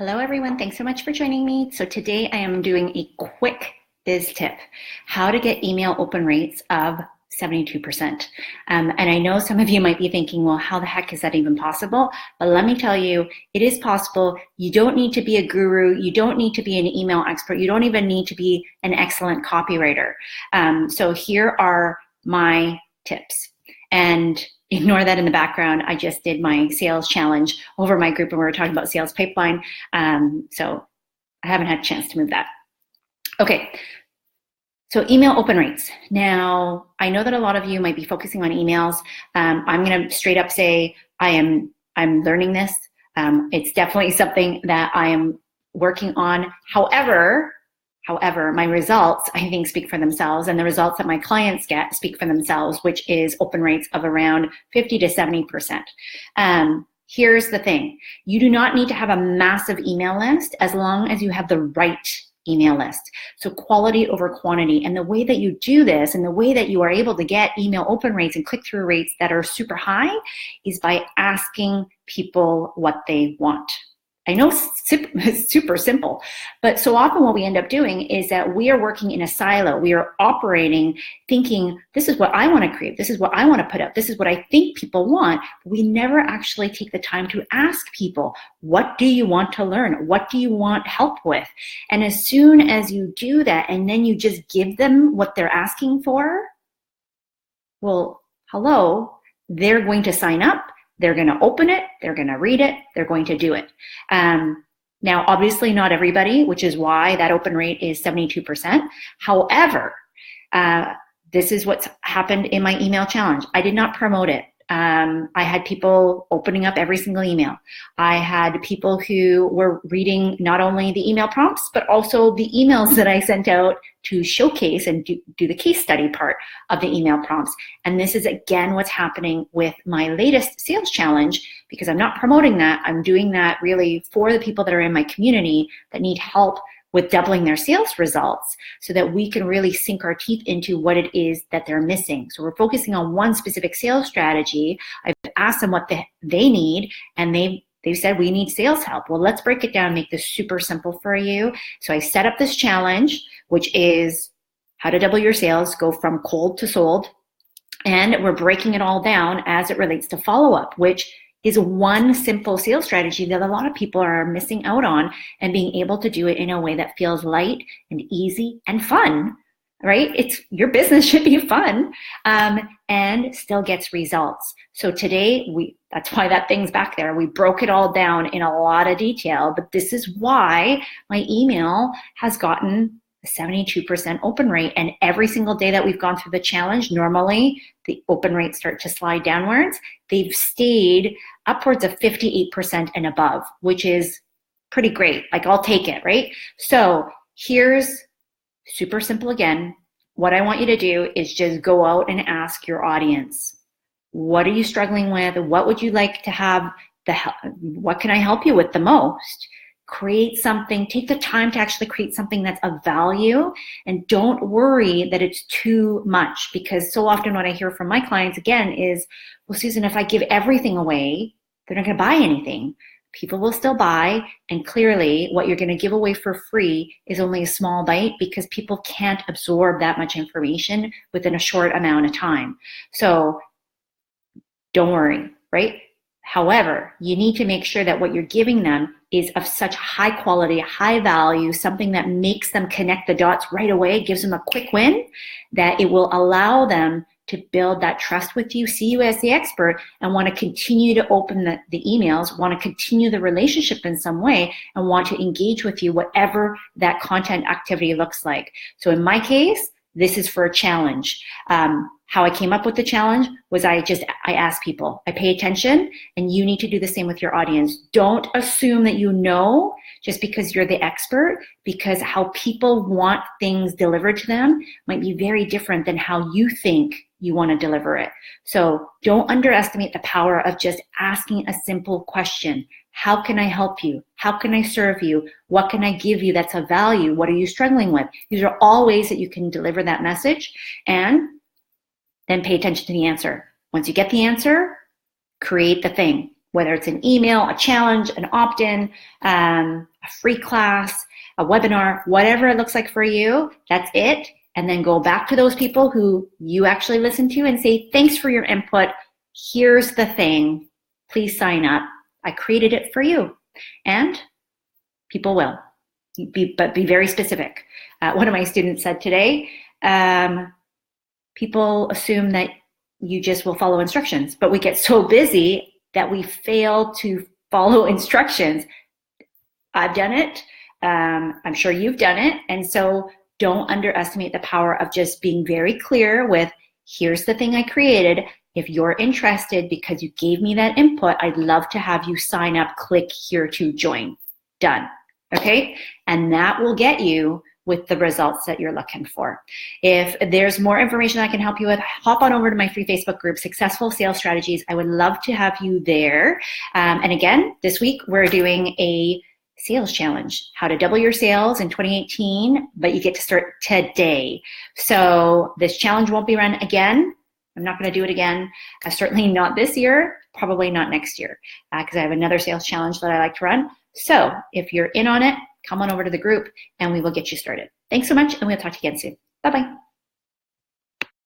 Hello, everyone. Thanks so much for joining me. So today I am doing a quick biz tip, how to get email open rates of 72%. And I know some of you might be thinking, well, how the heck is that even possible? But let me tell you, it is possible. You don't need to be a guru. You don't need to be an email expert. You don't even need to be an excellent copywriter. So here are my tips. And ignore that in the background. I just did my sales challenge over my group and we were talking about sales pipeline. So I haven't had a chance to move that. Okay, so email open rates. Now, I know that a lot of you might be focusing on emails. I'm gonna straight up say I'm learning this. It's definitely something that I am working on. However, my results, I think, speak for themselves, and the results that my clients get speak for themselves, which is open rates of around 50 to 70%. Here's the thing. You do not need to have a massive email list as long as you have the right email list. So quality over quantity. And the way that you do this and the way that you are able to get email open rates and click-through rates that are super high is by asking people what they want. I know it's super simple, but so often what we end up doing is that we are working in a silo. We are operating thinking, this is what I want to create. This is what I want to put up. This is what I think people want. We never actually take the time to ask people, what do you want to learn? What do you want help with? And as soon as you do that, and then you just give them what they're asking for, well, hello, they're going to sign up. They're going to open it, they're going to read it, they're going to do it. Now, obviously not everybody, which is why that open rate is 72%. However, this is what's happened in my email challenge. I did not promote it. I had people opening up every single email. I had people who were reading not only the email prompts, but also the emails that I sent out to showcase and do the case study part of the email prompts. And this is, again, what's happening with my latest sales challenge, because I'm not promoting that. I'm doing that really for the people that are in my community that need help with doubling their sales results so that we can really sink our teeth into what it is that they're missing. So we're focusing on one specific sales strategy. I've asked them what they need, and they've said, we need sales help. Well, let's break it down and make this super simple for you. So I set up this challenge, which is how to double your sales, go from cold to sold. And we're breaking it all down as it relates to follow-up, which is one simple sales strategy that a lot of people are missing out on, and being able to do it in a way that feels light and easy and fun, right? Your business should be fun, and still gets results. So today, that's why that thing's back there. We broke it all down in a lot of detail, but this is why my email has gotten a 72% open rate. And every single day that we've gone through the challenge, normally the open rates start to slide downwards. They've stayed upwards of 58% and above, which is pretty great. Like, I'll take it, right? So here's super simple again. What I want you to do is just go out and ask your audience, what are you struggling with? What would you like to have what can I help you with the most? Create something, take the time to actually create something that's of value, and don't worry that it's too much, because so often what I hear from my clients again is, well, Susan, if I give everything away, they're not going to buy anything. People will still buy, and clearly what you're going to give away for free is only a small bite, because people can't absorb that much information within a short amount of time. So don't worry, right? However, you need to make sure that what you're giving them is of such high quality, high value, something that makes them connect the dots right away, gives them a quick win, that it will allow them to build that trust with you, see you as the expert, and want to continue to open the emails, want to continue the relationship in some way, and want to engage with you, whatever that content activity looks like. So in my case, this is for a challenge. How I came up with the challenge was I asked people, I pay attention, and you need to do the same with your audience. Don't assume that you know just because you're the expert, because how people want things delivered to them might be very different than how you think you want to deliver it. So don't underestimate the power of just asking a simple question. How can I help you? How can I serve you? What can I give you that's of value? What are you struggling with? These are all ways that you can deliver that message, and then pay attention to the answer. Once you get the answer, create the thing. whether it's an email, a challenge, an opt-in, a free class, a webinar, whatever it looks like for you, that's it. And then go back to those people who you actually listen to and say, thanks for your input. Here's the thing. Please sign up. I created it for you. And people will, but be very specific. One of my students said today, people assume that you just will follow instructions, but we get so busy that we fail to follow instructions. I've done it. I'm sure you've done it. And so don't underestimate the power of just being very clear with, here's the thing I created. If you're interested because you gave me that input, I'd love to have you sign up, click here to join. Done. Okay? And that will get you with the results that you're looking for. If there's more information I can help you with, hop on over to my free Facebook group, Successful Sales Strategies. I would love to have you there. And again, this week we're doing a sales challenge, how to double your sales in 2018, but you get to start today. So this challenge won't be run again. I'm not going to do it again. Certainly not this year, probably not next year, because I have another sales challenge that I like to run. So if you're in on it, come on over to the group and we will get you started. Thanks so much, and we'll talk to you again soon. Bye-bye.